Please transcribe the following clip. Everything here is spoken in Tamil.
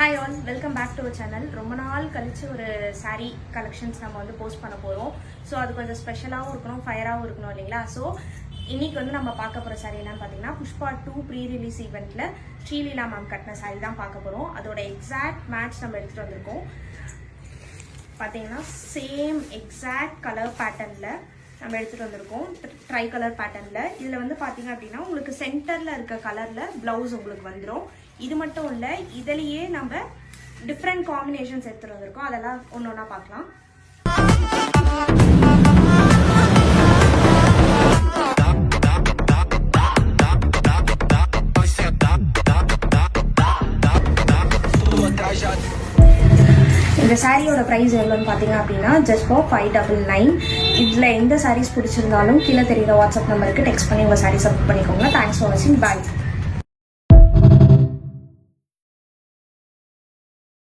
Hi all, welcome back to our channel. ரொம்ப நாள் கழிச்சு ஒரு சாரீ கலெக்ஷன்ஸ் நம்ம வந்து போஸ்ட் பண்ண போகிறோம். ஸோ அது கொஞ்சம் ஸ்பெஷலாகவும் இருக்கணும், ஃபயராகவும் இருக்கணும் இல்லைங்களா. ஸோ இன்னைக்கு வந்து நம்ம பார்க்க போகிற சாரீ என்னன்னு பார்த்தீங்கன்னா, புஷ்பா 2 ப்ரீ ரிலீஸ் ஈவெண்ட்டில் ஸ்ரீலீலா மேம் கட்டின சாரீ தான் பார்க்க போகிறோம். அதோட எக்ஸாக்ட் மேட்ச் நம்ம எடுத்துகிட்டு வந்திருக்கோம். பார்த்தீங்கன்னா சேம் எக்ஸாக்ட் கலர் பேட்டர்னில் நம்ம எடுத்துகிட்டு வந்திருக்கோம், ட்ரை கலர் பேட்டர்னில். இதில் வந்து பார்த்தீங்க அப்படின்னா உங்களுக்கு சென்டரில் இருக்க கலரில் ப்ளவுஸ் உங்களுக்கு வந்துடும். இது மட்டும் இல்லை, இதுலேயே நம்ம டிஃப்ரெண்ட் காம்பினேஷன்ஸ் எடுத்துகிட்டு வந்திருக்கோம். அதெல்லாம் ஒன்று ஒன்றா பார்க்கலாம். இந்த சாரியோட ப்ரைஸ் எவ்வளோன்னு பார்த்தீங்க அப்படின்னா ஜஸ்ட் ஃபார் 599. இதில் எந்த சாரீஸ் பிடிச்சிருந்தாலும் கீழே தெரியுற வாட்ஸ்அப் நம்பருக்கு டெக்ஸ்ட் பண்ணி உங்கள் சாரீஸ் புக் பண்ணிக்கோங்க. தேங்க்ஸ் ஃபார் வாட்சிங். பாய்.